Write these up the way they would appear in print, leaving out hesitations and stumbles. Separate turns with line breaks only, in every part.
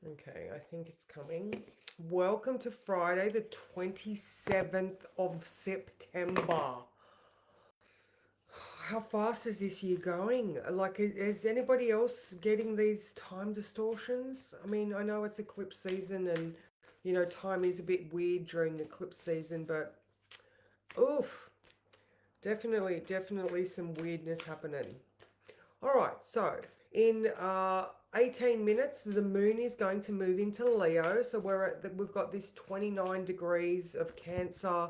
Okay, I think it's coming. Welcome to Friday, the 27th of September. How fast is this year going? Like, is anybody else getting these time distortions? I mean, I know it's eclipse season and, time is a bit weird during eclipse season, but oof, definitely some weirdness happening. All right, so in 18 minutes, the moon is going to move into Leo. So we've got this 29 degrees of Cancer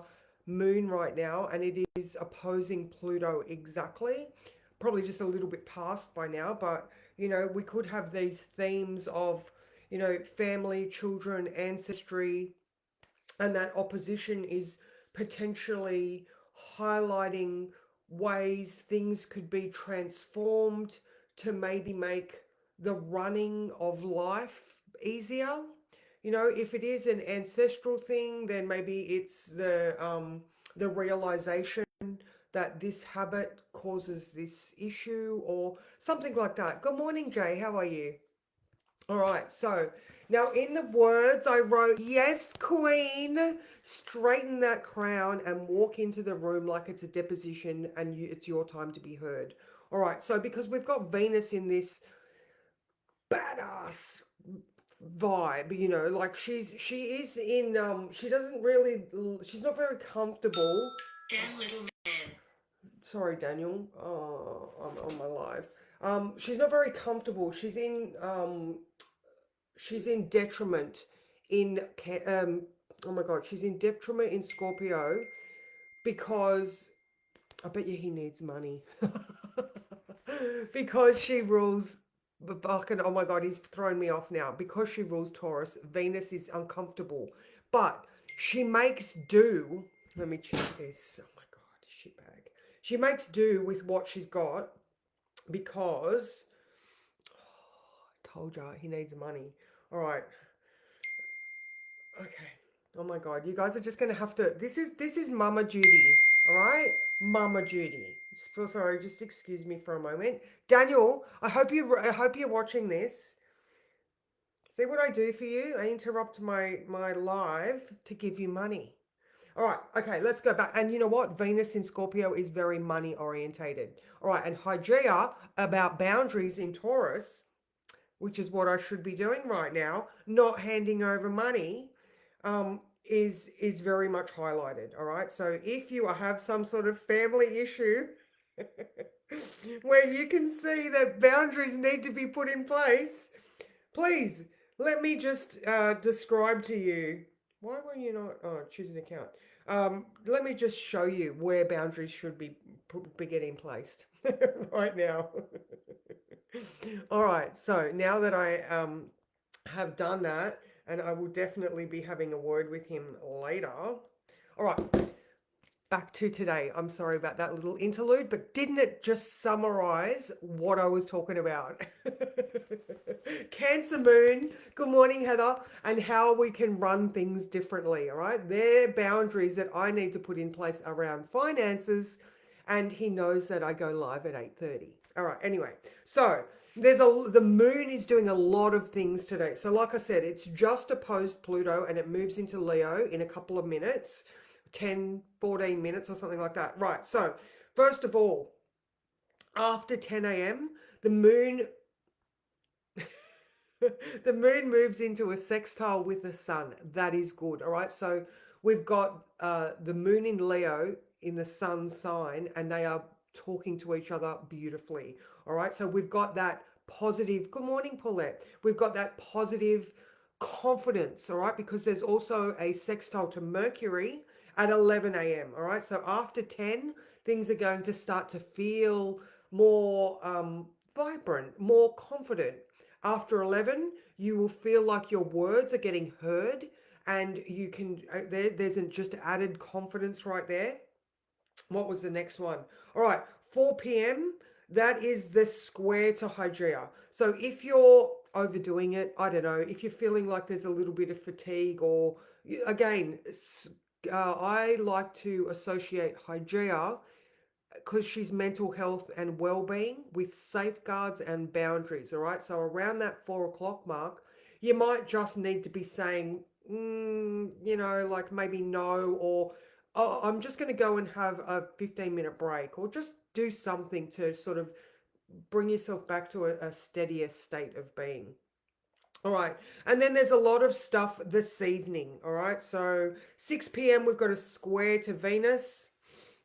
moon right now, and it is opposing Pluto exactly. Probably just a little bit past by now, but we could have these themes of, family, children, ancestry, and that opposition is potentially highlighting ways things could be transformed to maybe make the running of life easier. If it is an ancestral thing, then maybe it's the realization that this habit causes this issue or something like that. Good morning, Jay. How are you? All right, so now in the words I wrote, yes, Queen, straighten that crown and walk into the room like it's a deposition and it's your time to be heard. All right, so because we've got Venus in this badass vibe, like she is in she doesn't really she's not very comfortable.
Damn little man.
Sorry, Daniel. Oh, I'm on my live. She's not very comfortable. She's in detriment in oh my god, she's in detriment in Scorpio because I bet you he needs money. Because she rules fucking, oh my god, he's thrown me off now. Because she rules Taurus, Venus is uncomfortable, but she makes do. Let me check this. Oh my god, shitbag. She makes do with what she's got because I told you he needs money. All right. Okay. Oh my god, you guys are just gonna have to. This is mama duty. All right, mama duty. So sorry, just excuse me for a moment. Daniel, I hope you're watching this. See what I do for you? I interrupt my live to give you money. All right, okay, let's go back. And you know what? Venus in Scorpio is very money orientated. All right, and Hygieia about boundaries in Taurus, which is what I should be doing right now, not handing over money, is very much highlighted. All right. So if you have some sort of family issue where you can see that boundaries need to be put in place, please let me just describe to you. Why were you not? Oh, choose an account. Let me just show you where boundaries should be getting placed right now. All right. So now that I have done that, and I will definitely be having a word with him later. All right, back to today. I'm sorry about that little interlude, but didn't it just summarize what I was talking about? Cancer moon, good morning, Heather, and how we can run things differently. All right, they're boundaries that I need to put in place around finances, and he knows that I go live at 8:30. All right, anyway, so the moon is doing a lot of things today. So like I said, it's just opposed Pluto and it moves into Leo in a couple of minutes, 10, 14 minutes or something like that. Right. So first of all, after 10 a.m., the moon the moon moves into a sextile with the sun. That is good. All right. So we've got the moon in Leo in the sun sign, and they are talking to each other beautifully. All right. So we've got that positive. Good morning, Paulette. We've got that positive confidence. All right. Because there's also a sextile to Mercury at 11 a.m. All right. So after 10, things are going to start to feel more vibrant, more confident. After 11, you will feel like your words are getting heard and you can, there's just added confidence right there. What was the next one? All right, 4 p.m., that is the square to Hygieia. So if you're overdoing it, I don't know, if you're feeling like there's a little bit of fatigue or, again, I like to associate Hygieia because she's mental health and well-being with safeguards and boundaries. All right, so around that 4 o'clock mark, you might just need to be saying, like maybe no, or oh, I'm just going to go and have a 15-minute break, or just do something to sort of bring yourself back to a steadier state of being. All right. And then there's a lot of stuff this evening. All right. So 6 p.m., we've got a square to Venus.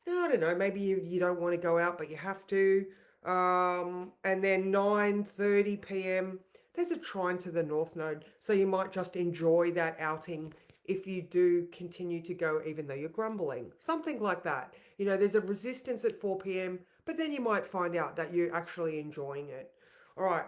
I don't know, maybe you don't want to go out, but you have to. And then 9:30 p.m., there's a trine to the North Node. So you might just enjoy that outing if you do continue to go, even though you're grumbling. Something like that. There's a resistance at 4 p.m., but then you might find out that you're actually enjoying it. All right.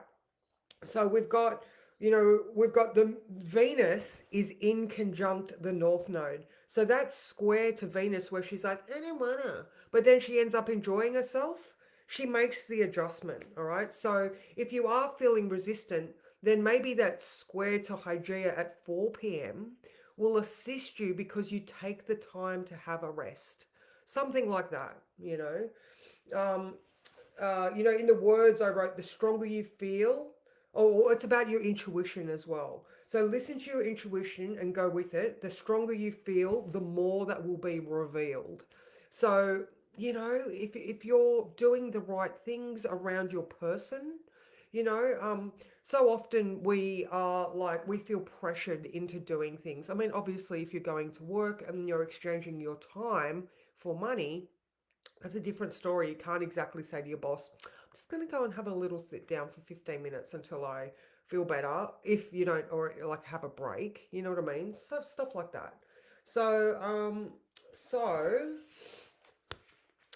So we've got the Venus is in conjunct the North Node. So that's square to Venus where she's like, I don't wanna. But then she ends up enjoying herself. She makes the adjustment. All right. So if you are feeling resistant, then maybe that square to Hygeia at 4 p.m. will assist you because you take the time to have a rest. Something like that. Um, in the words I wrote, the stronger you feel, oh, it's about your intuition as well. So listen to your intuition and go with it. The stronger you feel, the more that will be revealed. So, if you're doing the right things around your person, so often we are like, we feel pressured into doing things. I mean, obviously, if you're going to work and you're exchanging your time for money, that's a different story. You can't exactly say to your boss, I'm just going to go and have a little sit down for 15 minutes until I feel better. If you don't, or like have a break, you know what I mean? Stuff like that. So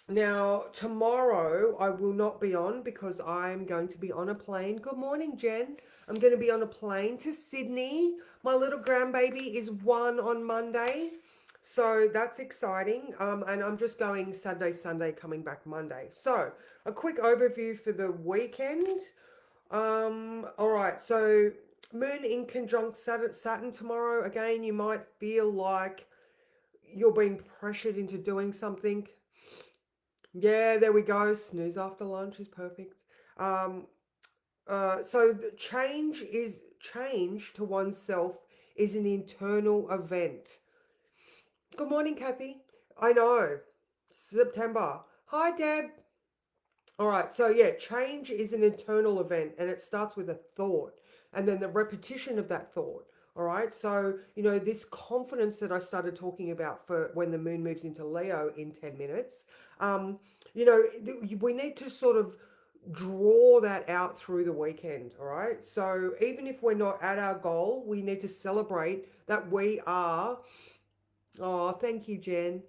now tomorrow I will not be on because I'm going to be on a plane. Good morning, Jen. I'm going to be on a plane to Sydney. My little grandbaby is 1 on Monday. So that's exciting. And I'm just going Saturday, Sunday, coming back Monday. So a quick overview for the weekend. All right. So Moon in conjunct Saturn tomorrow. Again, you might feel like you're being pressured into doing something. Yeah, there we go. Snooze after lunch is perfect. Um, so the change to oneself is an internal event. Good morning, Kathy. I know. September. Hi, Deb. All right. So, yeah, change is an internal event and it starts with a thought and then the repetition of that thought. All right. So, this confidence that I started talking about for when the moon moves into Leo in 10 minutes, um, we need to sort of draw that out through the weekend. All right. So, even if we're not at our goal, we need to celebrate that we are. Oh, thank you, Jen.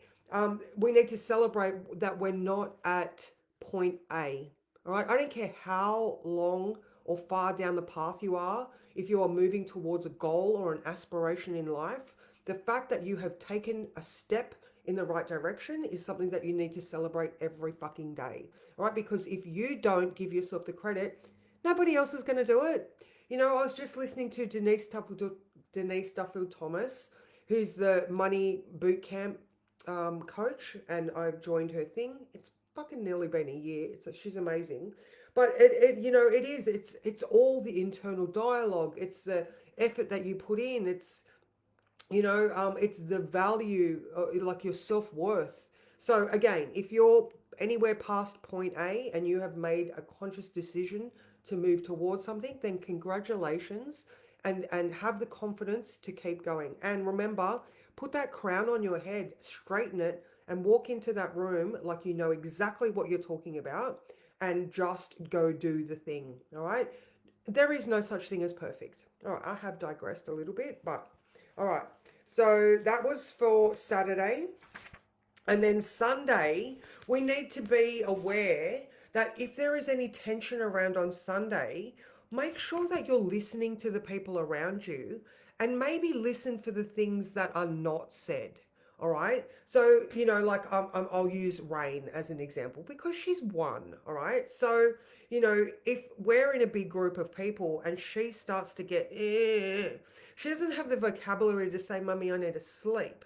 We need to celebrate that we're not at point A. All right. I don't care how long or far down the path you are, if you are moving towards a goal or an aspiration in life, the fact that you have taken a step in the right direction is something that you need to celebrate every fucking day. All right. Because if you don't give yourself the credit, nobody else is going to do it. I was just listening to Denise Duffield Thomas, who's the money boot camp coach, and I've joined her thing. It's fucking nearly been a year. She's amazing, but it's all the internal dialogue. It's the effort that you put in. It's the value, like your self worth. So again, if you're anywhere past point A and you have made a conscious decision to move towards something, then congratulations, and have the confidence to keep going. And remember, put that crown on your head, straighten it, and walk into that room like you know exactly what you're talking about, and just go do the thing. All right. There is no such thing as perfect. All right. I have digressed a little bit, but all right. So that was for Saturday. And then Sunday, we need to be aware that if there is any tension around on Sunday, make sure that you're listening to the people around you and maybe listen for the things that are not said. All right. So, I'll use Rain as an example because she's 1. All right. So, if we're in a big group of people and she starts to get, she doesn't have the vocabulary to say, Mummy, I need to sleep.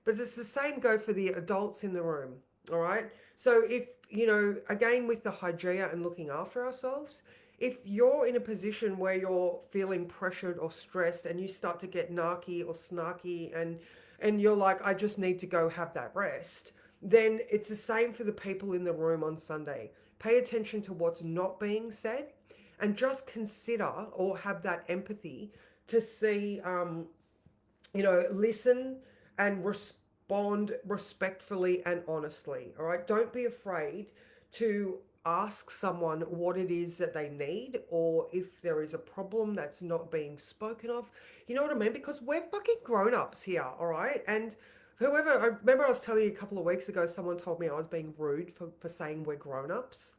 But it's the same go for the adults in the room. All right. So if, again, with the Hygeia and looking after ourselves, if you're in a position where you're feeling pressured or stressed and you start to get narky or snarky and you're like, I just need to go have that rest, then it's the same for the people in the room on Sunday. Pay attention to what's not being said and just consider or have that empathy to see, listen and respond respectfully and honestly. All right. Don't be afraid to ask someone what it is that they need or if there is a problem that's not being spoken of. You know what I mean? Because we're fucking grown ups here. All right. And whoever, I remember I was telling you a couple of weeks ago, someone told me I was being rude for saying we're grown ups.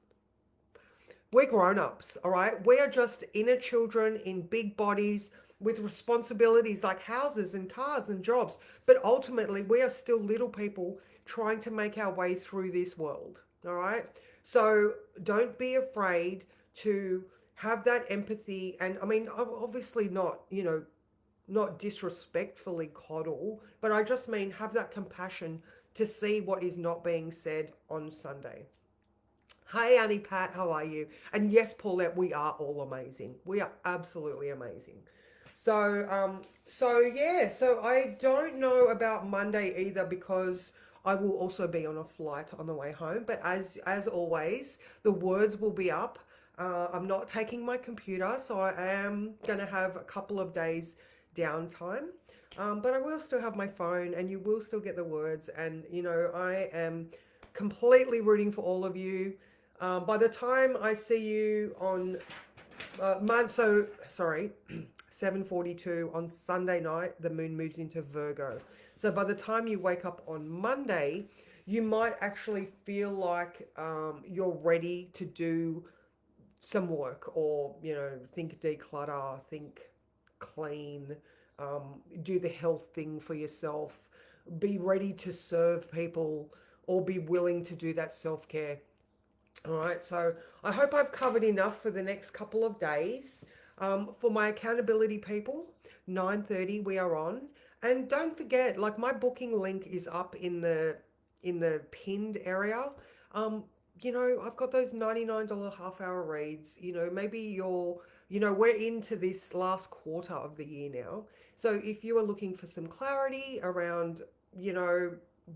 We're grown ups, all right? We are just inner children in big bodies with responsibilities like houses and cars and jobs. But ultimately, we are still little people trying to make our way through this world, all right? So don't be afraid to have that empathy. And I mean, obviously not, not disrespectfully coddle, but I just mean have that compassion to see what is not being said on Sunday. Hey, Annie Pat, how are you? And yes, Paulette, we are all amazing. We are absolutely amazing. So I don't know about Monday either because I will also be on a flight on the way home. But as always, the words will be up. I'm not taking my computer, so I am going to have a couple of days downtime. But I will still have my phone, and you will still get the words. And I am completely rooting for all of you. By the time I see you on 7:42 on Sunday night, the moon moves into Virgo. So by the time you wake up on Monday, you might actually feel like you're ready to do some work or, think declutter, think clean, do the health thing for yourself, be ready to serve people or be willing to do that self-care. All right, so I hope I've covered enough for the next couple of days. For my accountability people, 9:30 we are on, and don't forget, like my booking link is up in the pinned area. I've got those $99 half hour reads. Maybe we're into this last quarter of the year now. So if you are looking for some clarity around,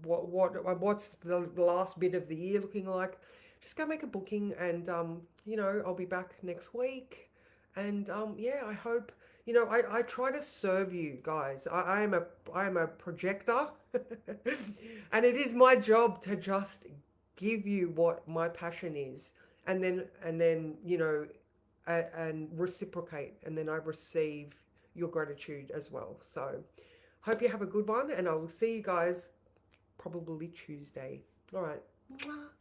what's the last bit of the year looking like, just go make a booking and I'll be back next week. And I hope, I try to serve you guys. I am a projector and it is my job to just give you what my passion is and then and reciprocate, and then I receive your gratitude as well. So hope you have a good one, and I will see you guys probably Tuesday. All right. Mwah.